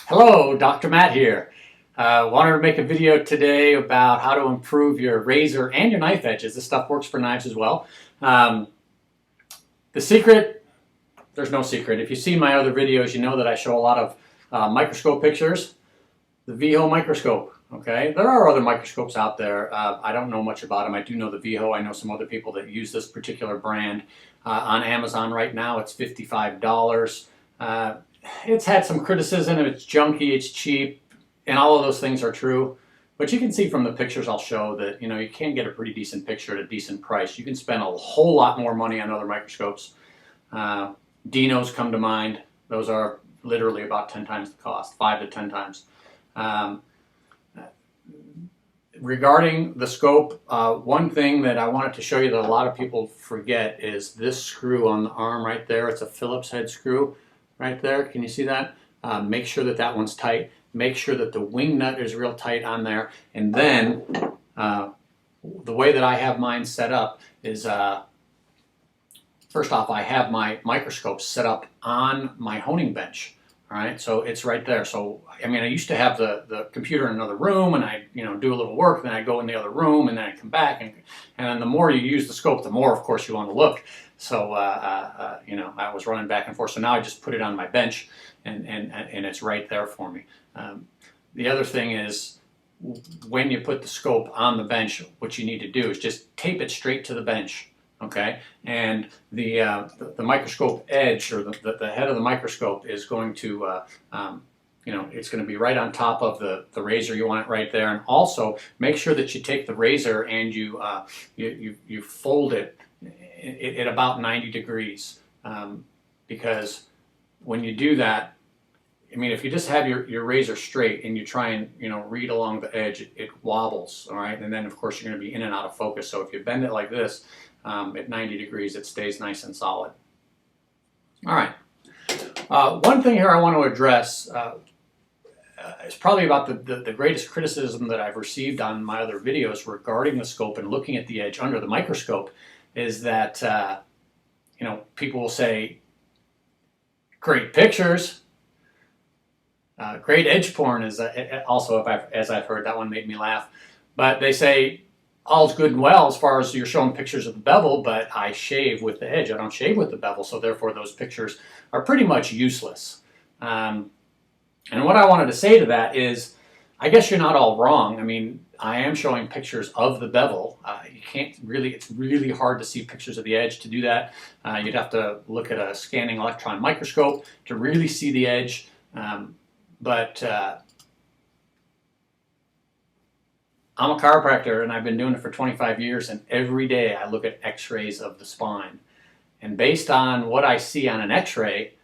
Hello, Dr. Matt here. Wanted to make a video today about how to improve your razor and your knife edges. This stuff works for knives as well. The secret, there's no secret. If you see my other videos, you know that I show a lot of microscope pictures. The Veho microscope, okay? There are other microscopes out there. I don't know much about them. I do know the Veho. I know some other people that use this particular brand. On Amazon right now, it's $55. It's had some criticism. It's junky, it's cheap, and all of those things are true. But you can see from the pictures I'll show that you can get a pretty decent picture at a decent price. You can spend a whole lot more money on other microscopes. Dinos come to mind. Those are literally about 10 times the cost, 5 to 10 times. Regarding the scope, one thing that I wanted to show you that a lot of people forget is this screw on the arm right there. It's a Phillips head screw right there. Can you see that? Make sure that that one's tight. Make sure that the wing nut is real tight on there. And then the way that I have mine set up is first off, I have my microscope set up on my honing bench. All right, so it's right there. So I mean, I used to have the computer in another room, and I do a little work, then I go in the other room, and then I come back, and then the more you use the scope, the more, of course, you want to look. So I was running back and forth. So now I just put it on my bench, and it's right there for me. The other thing is, when you put the scope on the bench, what you need to do is just tape it straight to the bench. Okay, and the microscope edge, or the head of the microscope, is going to it's going to be right on top of the razor. You want it right there. And also make sure that you take the razor and you fold it at about 90 degrees, because when you do that, I mean, if you just have your razor straight and you try and read along the edge, it wobbles. All right, and then of course you're going to be in and out of focus. So if you bend it like this, at 90 degrees, it stays nice and solid. All right. One thing here I want to address is probably about the greatest criticism that I've received on my other videos regarding the scope and looking at the edge under the microscope, is that people will say, great pictures, great edge porn is also, as I've heard, that one made me laugh. But they say, all's good and well as far as you're showing pictures of the bevel, but I shave with the edge. I don't shave with the bevel, so therefore those pictures are pretty much useless. And what I wanted to say to that is, I guess you're not all wrong. I mean, I am showing pictures of the bevel. You can't really, it's really hard to see pictures of the edge. To do that, you'd have to look at a scanning electron microscope to really see the edge. I'm a chiropractor, and I've been doing it for 25 years, and every day I look at x-rays of the spine. And based on what I see on an x-ray,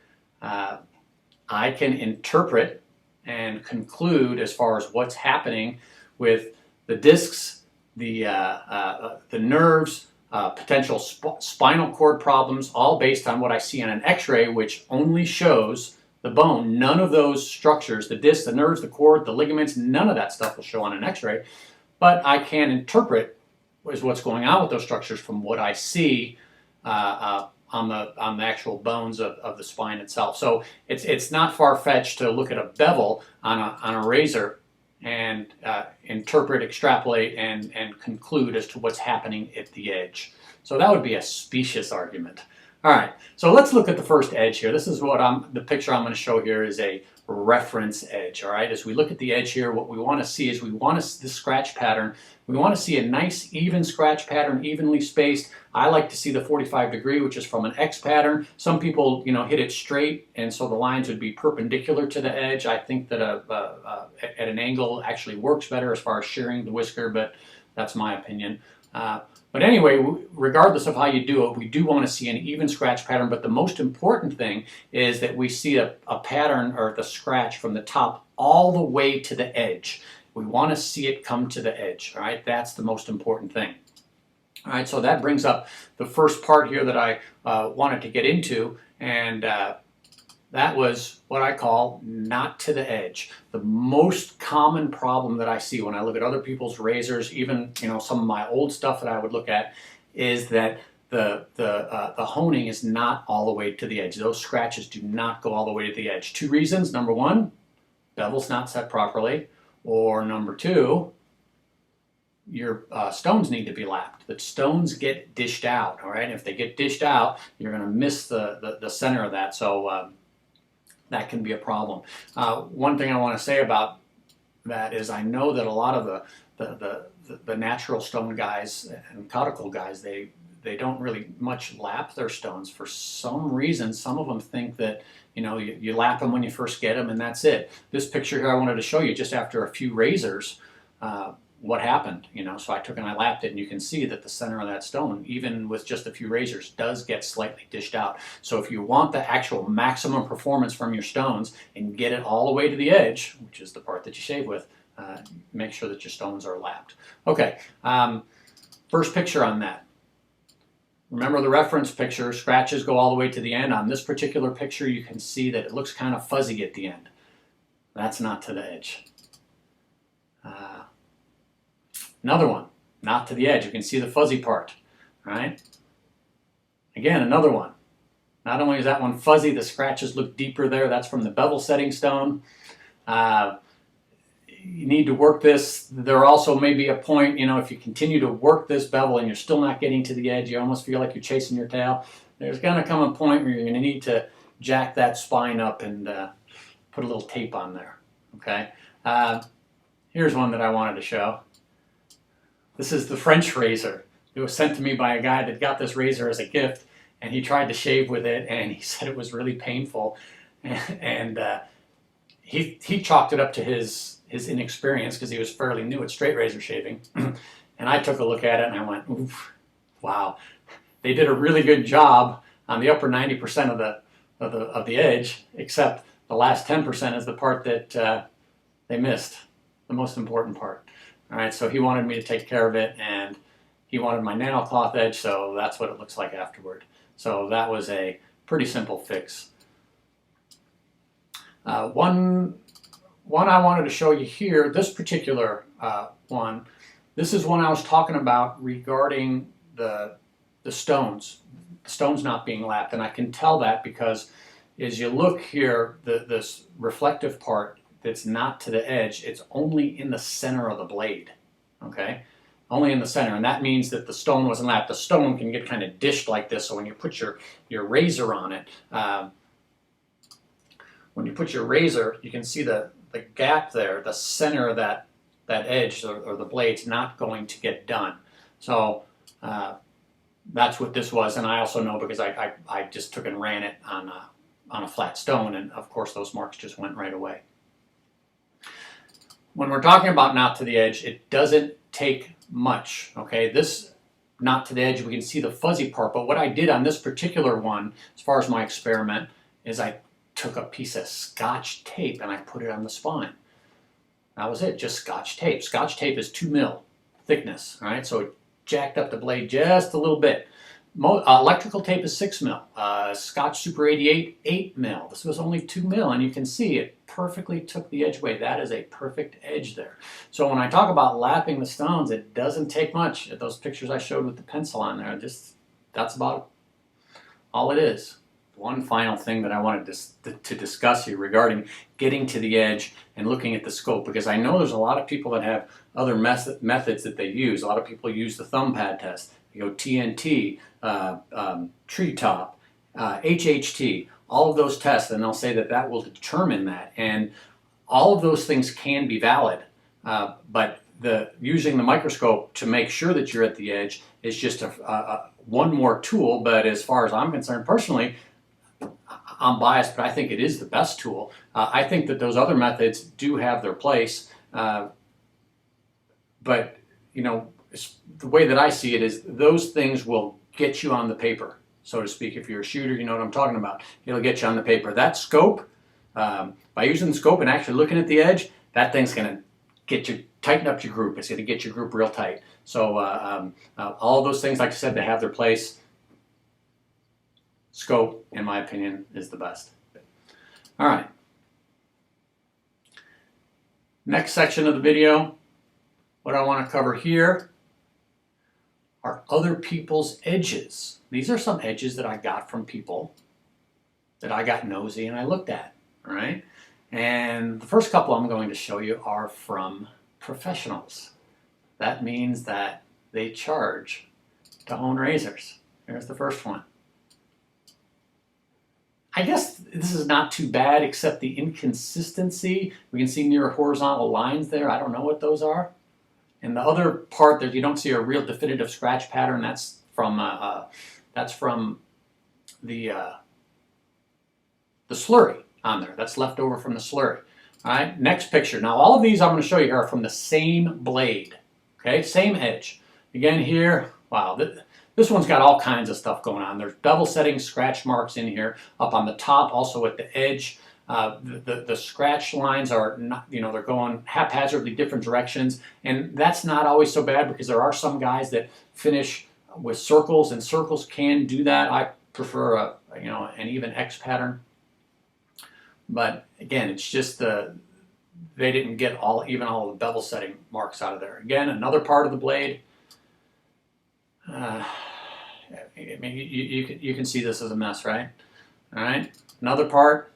I can interpret and conclude as far as what's happening with the discs, the nerves, potential spinal cord problems, all based on what I see on an x-ray, which only shows the bone. None of those structures, the discs, the nerves, the cord, the ligaments, none of that stuff will show on an x-ray. But I can interpret what's going on with those structures from what I see on the actual bones of the spine itself. So it's not far-fetched to look at a bevel on a razor and interpret, extrapolate, and conclude as to what's happening at the edge. So that would be a specious argument. All right, so let's look at the first edge here. This is the picture I'm going to show here is a reference edge. All right, as we look at the edge here, what we want to see is the scratch pattern. We want to see a nice even scratch pattern, evenly spaced. I like to see the 45 degree, which is from an X pattern. Some people hit it straight, and so the lines would be perpendicular to the edge. I think that at an angle actually works better as far as shearing the whisker, but that's my opinion. But anyway, regardless of how you do it, we do want to see an even scratch pattern, but the most important thing is that we see a pattern, or the scratch, from the top all the way to the edge. We want to see it come to the edge, all right? That's the most important thing. All right, so that brings up the first part here that I wanted to get into, and that was what I call not to the edge. The most common problem that I see when I look at other people's razors, even some of my old stuff that I would look at, is that the honing is not all the way to the edge. Those scratches do not go all the way to the edge. Two reasons. Number one, bevel's not set properly, or number two, your stones need to be lapped. The stones get dished out, all right? If they get dished out, you're going to miss the center of that, so that can be a problem. One thing I want to say about that is I know that a lot of the natural stone guys and conical guys, they don't really much lap their stones. For some reason, some of them think that, you know, you lap them when you first get them and that's it. This picture here I wanted to show you just after a few razors what happened, you know. So I took and I lapped it, and you can see that the center of that stone, even with just a few razors, does get slightly dished out. So if you want the actual maximum performance from your stones and get it all the way to the edge, which is the part that you shave with, make sure that your stones are lapped. Okay, first picture on that. Remember the reference picture, scratches go all the way to the end. On this particular picture, you can see that it looks kind of fuzzy at the end. That's not to the edge. Another one, not to the edge. You can see the fuzzy part, right? Again, another one. Not only is that one fuzzy, the scratches look deeper there. That's from the bevel setting stone. You need to work this. There also may be a point, you know, if you continue to work this bevel and you're still not getting to the edge, you almost feel like you're chasing your tail. There's going to come a point where you're going to need to jack that spine up and put a little tape on there, okay? Here's one that I wanted to show. This is the French razor. It was sent to me by a guy that got this razor as a gift, and he tried to shave with it, and he said it was really painful. And he chalked it up to his inexperience because he was fairly new at straight razor shaving. And I took a look at it and I went, oof, wow. They did a really good job on the upper 90% of the edge, except the last 10% is the part that they missed, the most important part. All right, so he wanted me to take care of it, and he wanted my nano cloth edge, so that's what it looks like afterward. So that was a pretty simple fix. One I wanted to show you here, this particular one, this is one I was talking about regarding the stones not being lapped, and I can tell that because as you look here, this reflective part that's not to the edge, it's only in the center of the blade, okay? Only in the center, and that means that the stone wasn't lapped. The stone can get kind of dished like this, so when you put your razor on it, when you put your razor, you can see the gap there, the center of that edge or the blade's not going to get done. So that's what this was, and I also know because I just took and ran it on a flat stone, and of course those marks just went right away. When we're talking about not to the edge, it doesn't take much, okay? This not to the edge, we can see the fuzzy part, but what I did on this particular one, as far as my experiment, is I took a piece of Scotch tape and I put it on the spine. That was it, just Scotch tape. Scotch tape is 2 mil thickness, all right? So it jacked up the blade just a little bit. Electrical tape is 6 mil. Scotch Super 88, 8 mil. This was only 2 mil, and you can see it perfectly took the edge away. That is a perfect edge there. So when I talk about lapping the stones, it doesn't take much. Those pictures I showed with the pencil on there, that's about all it is. One final thing that I wanted to discuss here regarding getting to the edge and looking at the scope, because I know there's a lot of people that have other methods that they use. A lot of people use the thumb pad test. You go TNT, treetop, HHT, all of those tests, and they'll say that will determine that. And all of those things can be valid, but using the microscope to make sure that you're at the edge is just one more tool. But as far as I'm concerned, personally, I'm biased, but I think it is the best tool. I think that those other methods do have their place, but you know, the way that I see it is those things will get you on the paper, so to speak. If you're a shooter, you know what I'm talking about. It'll get you on the paper. That scope, by using the scope and actually looking at the edge, that thing's going to get you, tighten up your group. It's going to get your group real tight. So all of those things, like I said, they have their place. Scope, in my opinion, is the best. All right. Next section of the video, what I want to cover here are other people's edges. These are some edges that I got from people that I got nosy and I looked at, all right? And the first couple I'm going to show you are from professionals. That means that they charge to hone razors. Here's the first one. I guess this is not too bad, except the inconsistency. We can see near horizontal lines there. I don't know what those are. And the other part that you don't see a real definitive scratch pattern. That's from the slurry on there. That's left over from the slurry. All right. Next picture. Now all of these I'm going to show you are from the same blade. Okay, same edge. Again here. Wow. This one's got all kinds of stuff going on. There's bevel setting scratch marks in here, up on the top, also at the edge. The scratch lines are not, they're going haphazardly different directions, and that's not always so bad because there are some guys that finish with circles, and circles can do that. I prefer an even X pattern, but again, it's just they didn't get even all the bevel setting marks out of there. Again, another part of the blade. I mean, you can see this as a mess, right? All right, another part.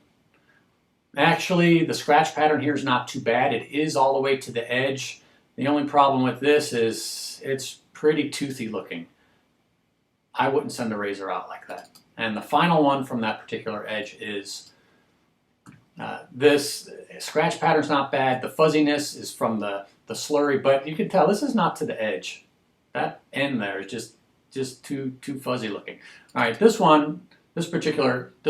Actually, the scratch pattern here is not too bad. It is all the way to the edge. The only problem with this is it's pretty toothy looking. I wouldn't send a razor out like that. And the final one from that particular edge is this scratch pattern's not bad. The fuzziness is from the slurry, but you can tell this is not to the edge. That end there is just too fuzzy looking. All right, this one, this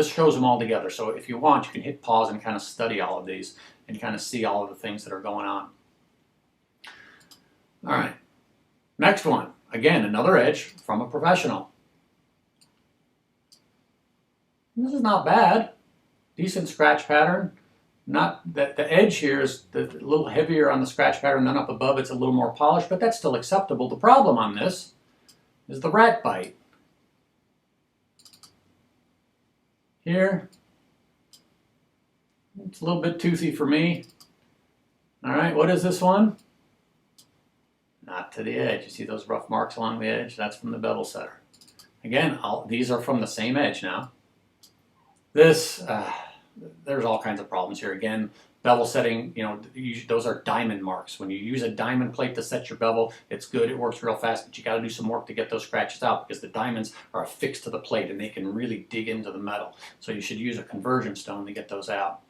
shows them all together. So if you want, you can hit pause and kind of study all of these and kind of see all of the things that are going on. All right, next one. Again, another edge from a professional. This is not bad. Decent scratch pattern. Not that the edge here is a little heavier on the scratch pattern than up above. It's a little more polished, but that's still acceptable. The problem on this is the rat bite. Here, it's a little bit toothy for me. All right, what is this one? Not to the edge. You see those rough marks along the edge? That's from the bevel setter. Again, these are from the same edge now. This, there's all kinds of problems here. Again, bevel setting, those are diamond marks. When you use a diamond plate to set your bevel, it's good, it works real fast, but you got to do some work to get those scratches out because the diamonds are affixed to the plate and they can really dig into the metal. So you should use a conversion stone to get those out.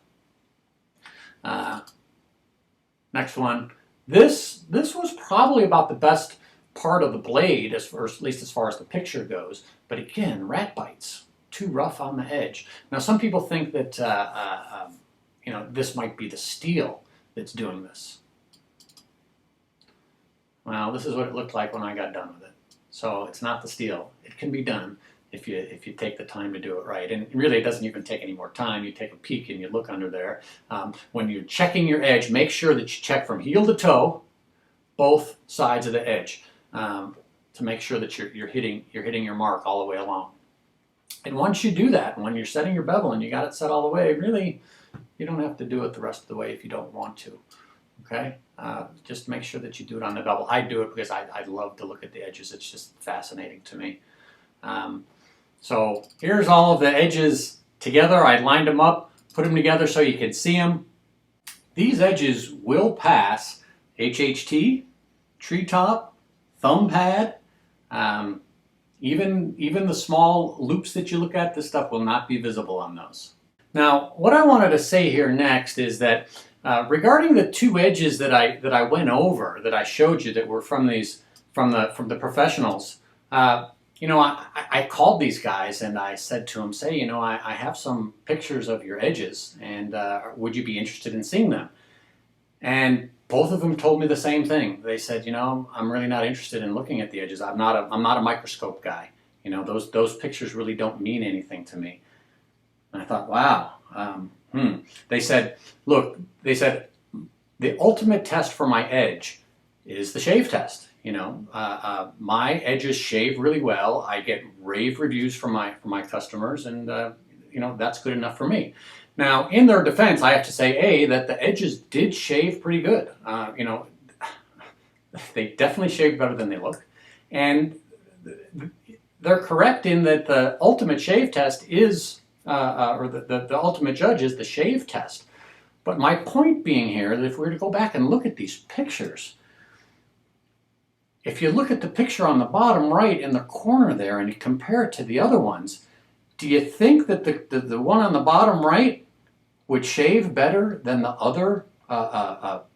Next one. This was probably about the best part of the blade, at least as far as the picture goes. But again, rat bites. Too rough on the edge. Now, some people think that this might be the steel that's doing this. Well, this is what it looked like when I got done with it. So it's not the steel. It can be done if you take the time to do it right. And really, it doesn't even take any more time. You take a peek and you look under there. When you're checking your edge, make sure that you check from heel to toe, both sides of the edge, to make sure that you're hitting your mark all the way along. And once you do that, when you're setting your bevel and you got it set all the way, really, you don't have to do it the rest of the way if you don't want to. Okay? Just make sure that you do it on the bevel. I do it because I love to look at the edges. It's just fascinating to me. So here's all of the edges together. I lined them up, put them together so you can see them. These edges will pass HHT, treetop, thumb pad, even the small loops that you look at, this stuff will not be visible on those. Now, what I wanted to say here next is that regarding the two edges that I went over, that I showed you, that were from the professionals, I called these guys and I said to them, say, I have some pictures of your edges, and would you be interested in seeing them? And both of them told me the same thing. They said, I'm really not interested in looking at the edges. I'm not a microscope guy. Those pictures really don't mean anything to me. And I thought, wow. They said, look, the ultimate test for my edge is the shave test. My edges shave really well. I get rave reviews from my customers, and that's good enough for me. Now, in their defense, I have to say, that the edges did shave pretty good. They definitely shave better than they look. And they're correct in that the ultimate shave test is, or the ultimate judge is the shave test. But my point being here that if we were to go back and look at these pictures, if you look at the picture on the bottom right in the corner there and you compare it to the other ones, do you think that the one on the bottom right would shave better than the other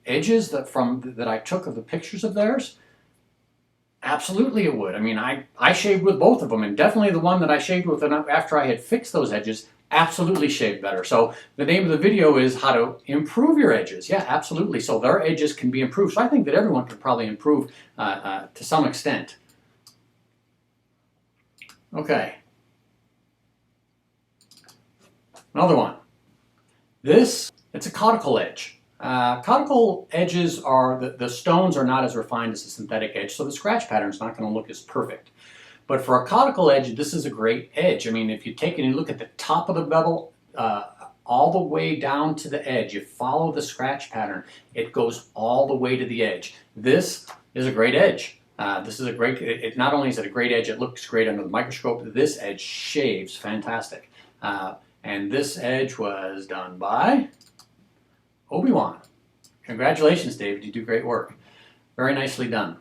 edges that I took of the pictures of theirs? Absolutely it would. I mean, I shaved with both of them, and definitely the one that I shaved with after I had fixed those edges absolutely shaved better. So the name of the video is how to improve your edges. Yeah, absolutely. So their edges can be improved. So I think that everyone could probably improve to some extent. Okay. Another one. It's a caudicle edge. Caudicle edges the stones are not as refined as a synthetic edge, so the scratch pattern is not going to look as perfect. But for a caudicle edge, this is a great edge. I mean, if you take and you look at the top of the bevel, all the way down to the edge, you follow the scratch pattern, it goes all the way to the edge. This is a great edge. This is a great, not only is it a great edge, it looks great under the microscope, this edge shaves fantastic. And this edge was done by Obi-Wan. Congratulations, David, you do great work. Very nicely done.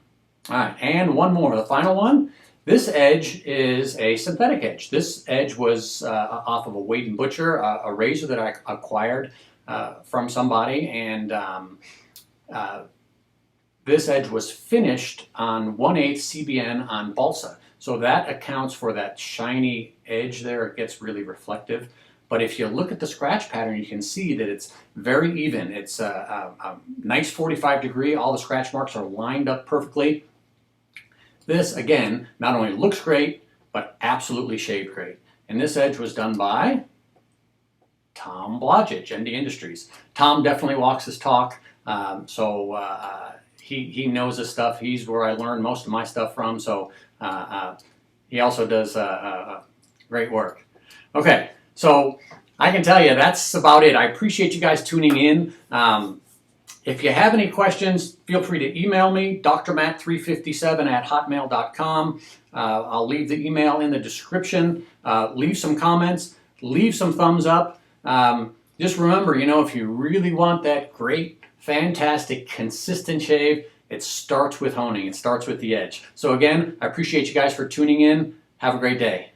All right, and one more, the final one. This edge is a synthetic edge. This edge was off of a Wade & Butcher, a razor that I acquired from somebody, and this edge was finished on 1/8 CBN on balsa. So that accounts for that shiny edge there. It gets really reflective. But if you look at the scratch pattern, you can see that it's very even. It's a nice 45 degree. All the scratch marks are lined up perfectly. This, again, not only looks great, but absolutely shaved great. And this edge was done by Tom Blodgett, ND Industries. Tom definitely walks his talk, he knows his stuff. He's where I learned most of my stuff from, so he also does great work. Okay, so I can tell you that's about it. I appreciate you guys tuning in. If you have any questions, feel free to email me, drmatt357@hotmail.com. I'll leave the email in the description. Leave some comments, leave some thumbs up. Just remember, you know, if you really want that great, fantastic, consistent shave, it starts with honing. It starts with the edge. So again, I appreciate you guys for tuning in. Have a great day.